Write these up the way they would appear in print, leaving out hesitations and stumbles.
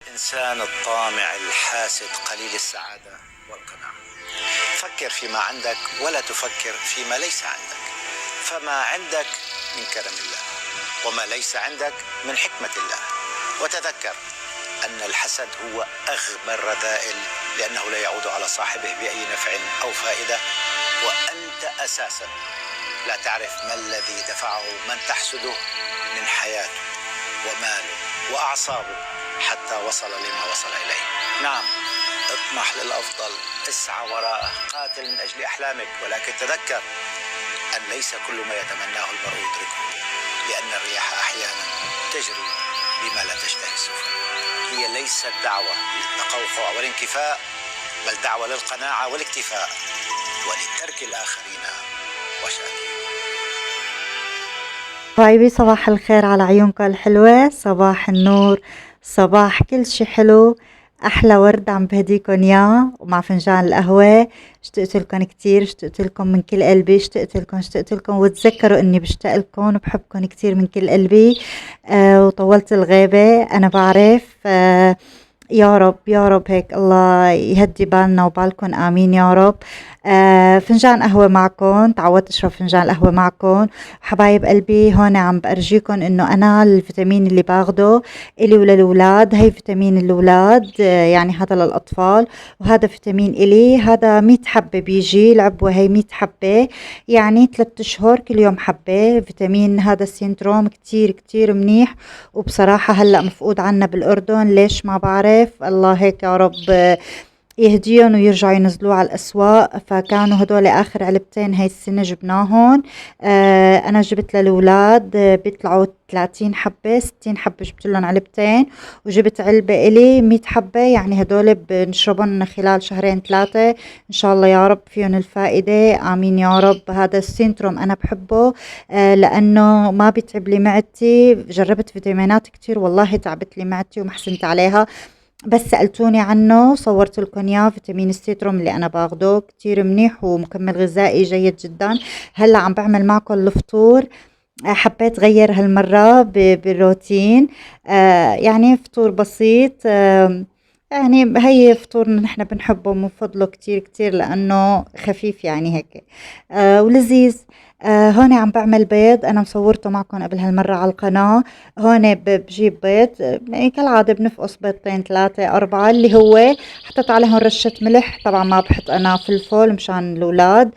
الإنسان الطامع الحاسد قليل السعادة والقناعة. فكر فيما عندك ولا تفكر فيما ليس عندك، فما عندك من كرم الله وما ليس عندك من حكمة الله. وتذكر أن الحسد هو أغبى الرذائل، لأنه لا يعود على صاحبه بأي نفع أو فائدة، وأنت أساسا لا تعرف ما الذي دفعه من تحسده من حياته وماله وأعصابه حتى وصل لما وصل إليه. نعم، اطمح للأفضل، اسعى وراءه، قاتل من أجل أحلامك، ولكن تذكر أن ليس كل ما يتمناه المرء يدركه، لأن الرياح أحيانا تجري بما لا تشتهي السفن. هي ليست دعوة للتقوقع والانكفاء، بل دعوة للقناعة والاكتفاء ولترك الآخرين وشأنهم. حبايبي، صباح الخير على عيونكم الحلوة، صباح النور، صباح كل شي حلو. أحلى ورد عم بهديكم ياه ومع فنجان القهوة. اشتقت لكم كتير، اشتقت لكم من كل قلبي، اشتقت لكم وتذكروا اني بشتاق لكم وبحبكم كتير من كل قلبي. وطولت الغيبة أنا بعرف. يا رب يا رب هيك الله يهدي بالنا وبالكم، آمين يا رب. فنجان قهوة معكم، تعودت أشرب فنجان قهوة معكم. حبايب قلبي، هون عم بأرجيكم إنه أنا الفيتامين اللي باخده إلي وللولاد. هي فيتامين الولاد، يعني هذا للأطفال، وهذا فيتامين إلي. هذا 100 حبة بيجي العبوة، هي 100 حبة، يعني 3 أشهر كل يوم حبة. فيتامين هذا السينتروم كتير كتير منيح، وبصراحة هلأ مفقود عنا بالأردن، ليش ما بعرف. الله هيك يا رب يهديهم ويرجعوا ينزلوه على الأسواق. فكانوا هدول آخر علبتين هاي السنة جبناهم. أنا جبت للولاد بيطلعوا 30 حبة 60 حبة، جبت لهم علبتين، وجبت علبة إلي 100 حبة، يعني هدول بنشربهم خلال 2-3 إن شاء الله يا رب فيهم الفائدة، آمين يا رب. هذا السينتروم أنا بحبه لأنه ما بيتعب لي معدتي. جربت فيتامينات كتير والله تعبت لي معدتي وما حسنت عليها، بس سألتوني عنه صورت لكم اياه. فيتامين السيتروم اللي انا باخده كتير منيح ومكمل غذائي جيد جدا. هلا عم بعمل معكم الفطور. حبيت غير هالمرة بالروتين. يعني فطور بسيط. يعني هي فطور نحن بنحبه من فضله كتير كتير، لأنه خفيف يعني هيك ولذيذ. هون عم بعمل بيض، أنا مصورته معكم قبل هالمرة على القناة. هون بجيب بيض، يعني كالعادة بنفقص بيضتين 3-4 اللي هو حطيت عليهم رشة ملح، طبعا ما بحط أنا فلفل مشان الأولاد.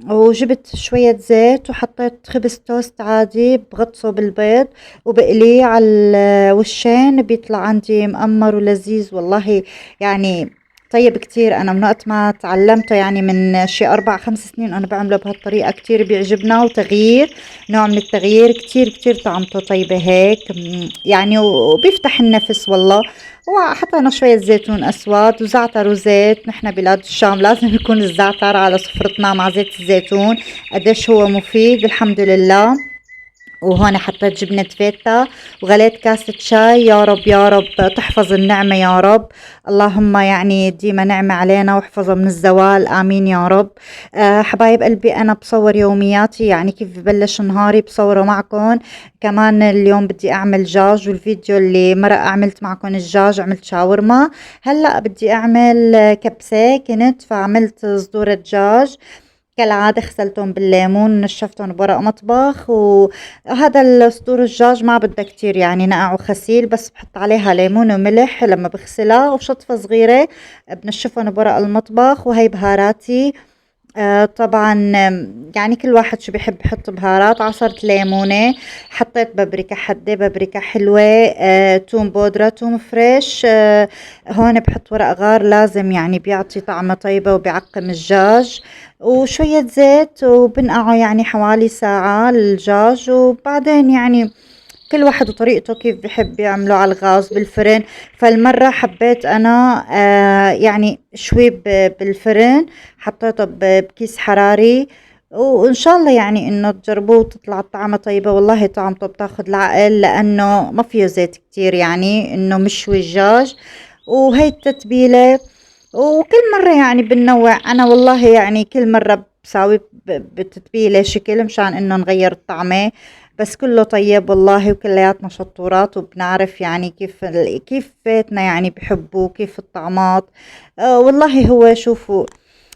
وجبت شوية زيت وحطيت خبز توست عادي بغطسه بالبيض وبقليه على الوشين، بيطلع عندي مأمر ولذيذ والله. يعني طيب كتير. أنا من وقت ما تعلمته، يعني من شي 4-5 سنين أنا بعمله بهالطريقة، كتير بيعجبنا، وتغيير نوع من التغيير كتير كتير طعمته طيبة هيك. يعني وبيفتح النفس والله. وحطينا شوية زيتون أسود وزعتر وزيت، نحن بلاد الشام لازم يكون الزعتر على سفرتنا مع زيت الزيتون، قديش هو مفيد الحمد لله. وهون حطيت جبنة فيتا وغليت كاسة شاي. يا رب يا رب تحفظ النعمة يا رب، اللهم يعني ديما نعمة علينا واحفظها من الزوال، آمين يا رب. حبايب قلبي، أنا بصور يومياتي، يعني كيف ببلش نهاري بصوره معكم. كمان اليوم بدي أعمل دجاج، والفيديو اللي مرق عملت معكم الدجاج، عملت شاورما. هلأ بدي أعمل كبسة، كنت فعملت صدور دجاج كالعادة، غسلتهم بالليمون ونشفتهم بورق مطبخ. وهذا الصدور الدجاج ما بدها كتير يعني نقع وغسيل، بس بحط عليها ليمون وملح لما بغسلها وشطفة صغيرة، بنشفهم بورق المطبخ. وهي بهاراتي. طبعا يعني كل واحد شو بيحب يحط بهارات. عصرت ليمونة، حطيت بابريكا حدة، بابريكا حلوة، توم بودرة، توم فريش. هون بحط ورق غار، لازم يعني بيعطي طعمة طيبة وبيعقم الدجاج. وشوية زيت وبنقعه يعني حوالي ساعة الدجاج. وبعدين يعني كل واحد وطريقته كيف بحب يعمله، على الغاز بالفرن. فالمرة حبيت أنا يعني شوي بالفرن، حطيته بكيس حراري. وإن شاء الله يعني إنه تجربوه وتطلع طعمة طيبة، والله طعمته بتاخد العقل، لأنه ما فيه زيت كتير، يعني إنه مشوي الدجاج. وهي التتبيلة. وكل مرة يعني بنوع، أنا والله يعني كل مرة بساوي بتتبيلة شكل مشان إنه نغير الطعمة. بس كله طيب والله، وكلياتنا شطورات وبنعرف يعني كيف بيتنا يعني بحبوا كيف الطعمات. والله هو شوفوا،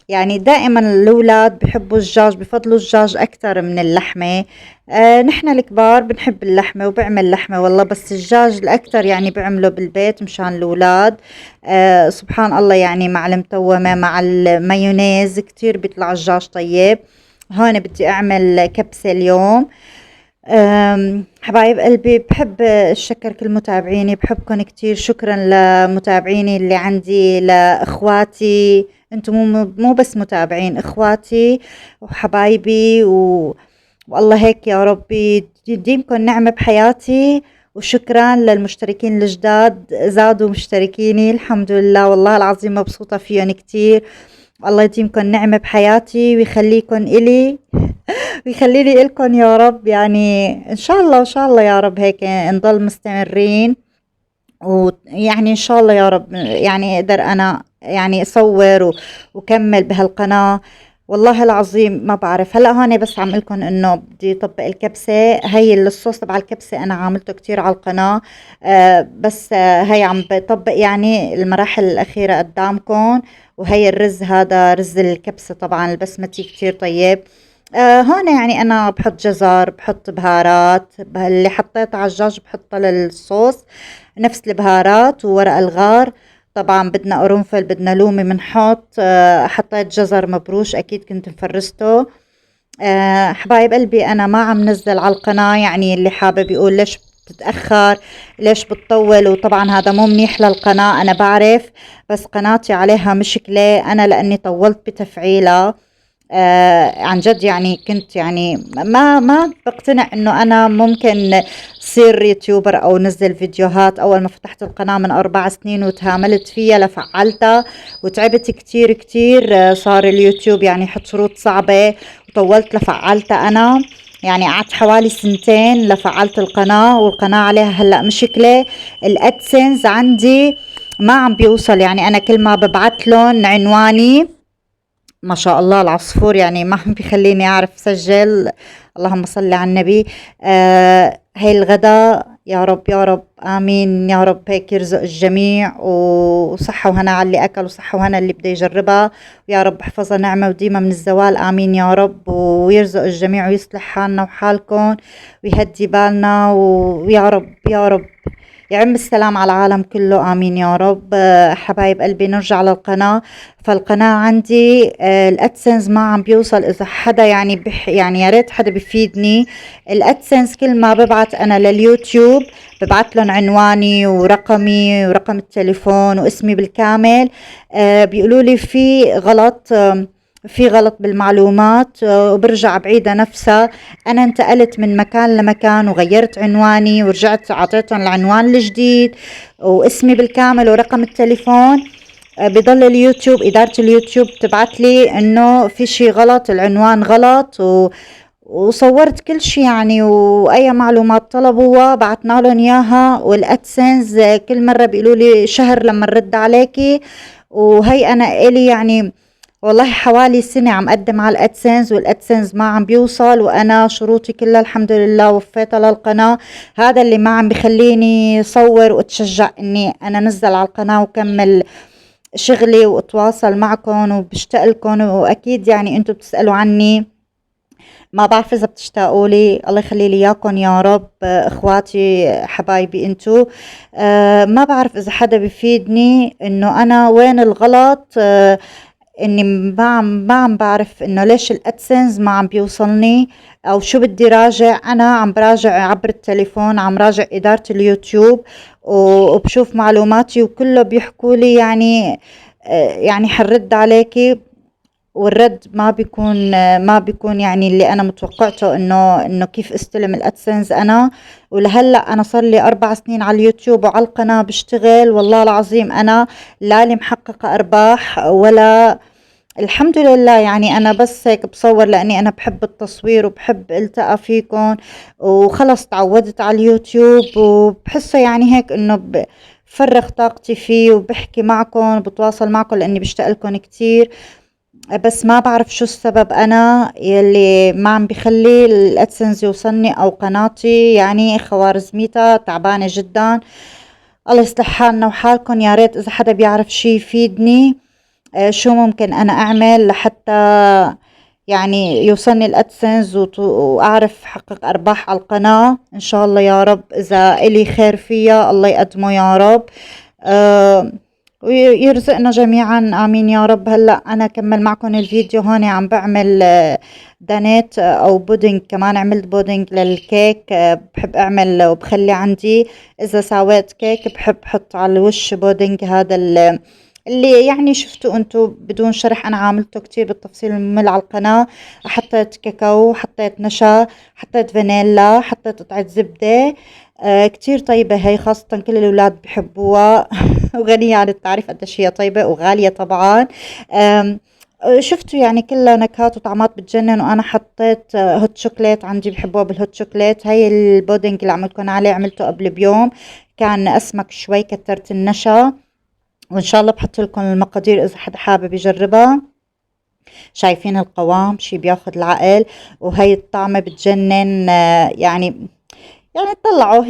يعني دائما الأولاد بحبوا الدجاج، بفضلوا الدجاج أكتر من اللحمة. نحن الكبار بنحب اللحمة وبعمل لحمة والله، بس الدجاج الأكتر يعني بعمله بالبيت مشان الأولاد. سبحان الله، يعني مع المتومة مع المايونيز كتير بيطلع الدجاج طيب. هون بدي أعمل كبسة اليوم. حبايب قلبي، بحب الشكر كل متابعيني، بحبكن كتير. شكرا لمتابعيني اللي عندي، لإخواتي، انتم مو بس متابعين، إخواتي وحبايبي والله هيك يا ربي يديمكن نعمة بحياتي. وشكرا للمشتركين الجداد، زادوا مشتركيني الحمد لله، والله العظيم مبسوطة فيهم كتير. الله يديمكن نعمة بحياتي ويخليكن إلي ويخلي لي إلكن يا رب. يعني إن شاء الله إن شاء الله يا رب هيك نضل مستمرين، ويعني إن شاء الله يا رب يعني أقدر أنا يعني أصور وكمل بهالقناة. والله العظيم ما بعرف. هلا هون بس عم لكم انه بدي طبق الكبسه. هي الصوص تبع الكبسه انا عاملته كتير على القناه، بس هي عم بطبق يعني المراحل الاخيره قدامكم. وهي الرز، هذا رز الكبسه طبعا البسمتي كتير طيب. هون يعني انا بحط جزر، بحط بهارات اللي حطيتها على الدجاج بحطها للصوص، نفس البهارات وورق الغار. طبعا بدنا قرنفل، بدنا لومي بنحط. حطيت جزر مبروش اكيد كنت مفرسته. حبايب قلبي انا ما عم نزل على القناة، يعني اللي حابب يقول ليش بتتأخر، ليش بتطول، وطبعا هذا مو منيح للقناة انا بعرف، بس قناتي عليها مشكلة انا لاني طولت بتفعيلها. عن جد يعني كنت يعني ما بقتنع انه انا ممكن صير يوتيوبر او نزل فيديوهات. اول ما فتحت القناة من 4 سنين وتهاملت فيها لفعلتها وتعبت كتير كتير. صار اليوتيوب يعني يحط شروط صعبة، وطولت لفعلتها انا. يعني قعدت حوالي 2 سنين لفعلت القناة، والقناة عليها هلأ مشكلة. الادسنس عندي ما عم بيوصل، يعني انا كل ما ببعت لهم عنواني، ما شاء الله العصفور يعني ما عم بيخليني اعرف سجل. اللهم صل على النبي. هاي الغداء يا رب يا رب امين يا رب هيك يرزق الجميع، وصحة وهنا على اللي اكل، وصحة وهنا اللي بده يجربها، ويا رب احفظها نعمة وديمة من الزوال امين يا رب. ويرزق الجميع ويصلح حالنا وحالكم ويهدي بالنا، ويا رب يا رب يعم السلام على العالم كله امين يا رب. حبايب قلبي نرجع للقناة. فالقناة عندي الادسنس ما عم بيوصل. اذا حدا يعني يعني يا ريت حدا بيفيدني. الادسنس كل ما ببعت انا لليوتيوب، ببعت لهم عنواني ورقمي ورقم التليفون واسمي بالكامل، بيقولوا لي في غلط بالمعلومات، وبرجع بعيدة نفسها. أنا انتقلت من مكان لمكان وغيرت عنواني ورجعت عطيتهم العنوان الجديد واسمي بالكامل ورقم التليفون. بضل اليوتيوب، إدارة اليوتيوب تبعت لي إنه في شي غلط، العنوان غلط، وصورت كل شي يعني، وأي معلومات طلبوها بعتنا لهم إياها. والأدسنس كل مرة بيقولوا لي شهر لما نرد عليكي. وهي أنا إلي يعني والله حوالي سنة عم أقدم على الأدسنس، والأدسنس ما عم بيوصل، وأنا شروطي كلها الحمد لله وفيتها للقناة. هذا اللي ما عم بخليني صور وأتشجع إني أنا نزل على القناة وكمل شغلي وأتواصل معكم وبشتاقلكم. وأكيد يعني أنتوا بتسألوا عني، ما بعرف إذا بتشتاقوا لي. الله يخلي لي إياكم يا رب. إخواتي حبايبي أنتوا. ما بعرف إذا حدا بيفيدني إنه أنا وين الغلط. اني ما عم بعرف انه ليش الادسنس ما عم بيوصلني، او شو بدي راجع. انا عم براجع عبر التليفون، عم راجع ادارة اليوتيوب وبشوف معلوماتي وكله بيحكوا لي يعني يعني حنرد عليكي. والرد ما بيكون يعني اللي انا متوقعته، انه كيف استلم الادسنس انا. ولهلا انا صار لي 4 سنين على اليوتيوب وعلى القناة بشتغل، والله العظيم انا لا لي محققة ارباح ولا. الحمد لله يعني انا بس هيك بصور لاني انا بحب التصوير وبحب التقى فيكم، وخلص تعودت على اليوتيوب وبحسه يعني هيك انه بفرغ طاقتي فيه وبحكي معكم وبتواصل معكم لاني بشتاق لكم كتير. بس ما بعرف شو السبب أنا يلي ما عم بخلي الأدسنس يوصلني أو قناتي يعني خوارزميتها تعبانة جدا. الله يصلح حالنا وحالكم، يا ريت إذا حدا بيعرف شي يفيدني. شو ممكن أنا أعمل لحتى يعني يوصلني الأدسنس وأعرف حقق أرباح على القناة. إن شاء الله يا رب إذا إلي خير فيها الله يقدمه يا رب. أه ويرزقنا جميعا آمين يا رب. هلأ أنا كمل معكم الفيديو هون عم بعمل دانيت أو بودنج. كمان عملت بودنج للكيك. بحب أعمل وبخلي عندي إذا سويت كيك بحب حط على الوش بودنج هذا اللي يعني شفتوا انتو بدون شرح. انا عاملته كتير بالتفصيل الممل على القناة. حطيت كاكاو، حطيت نشا، حطيت فانيلا، حطيت قطعة زبدة. كتير طيبة هي، خاصة كل الأولاد بحبوها وغنية عن التعريف قديش هي طيبة وغالية طبعا. آم، شفتوا يعني كلها نكهات وطعمات بتجنن. وانا حطيت هوت شوكليت، عندي بحبوها بالهوت شوكليت. هي البودنج اللي عملتكم عليه عملته قبل بيوم، كان اسمك شوي، كترت النشا. وان شاء الله بحط لكم المقادير اذا حدا حابب يجربها. شايفين القوام شي بياخد العقل، وهي الطعمة بتجنن. يعني طلعوا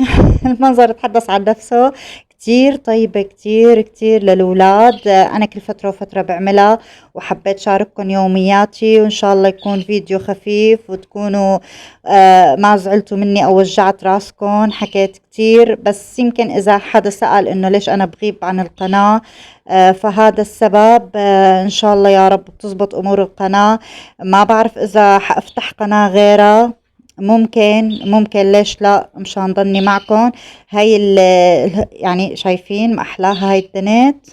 المنظر يتحدث عن نفسه. كتير طيبة، كتير كتير للولاد. أنا كل فترة وفترة بعملها، وحبيت شارككم يومياتي. وإن شاء الله يكون فيديو خفيف وتكونوا ما زعلتوا مني أو وجعت راسكم. حكيت كتير، بس يمكن إذا حدا سأل إنه ليش أنا بغيب عن القناة فهذا السبب. إن شاء الله يا رب بتزبط أمور القناة. ما بعرف إذا حأفتح قناة غيرها، ممكن ليش لا، مشان ضلني معكم. هاي يعني شايفين ما احلاها هاي الدنيت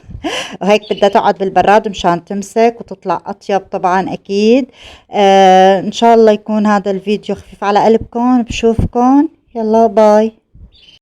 وهيك بدها تقعد بالبراد مشان تمسك وتطلع اطيب طبعا اكيد. ان شاء الله يكون هذا الفيديو خفيف على قلبكم. بشوفكم، يلا باي.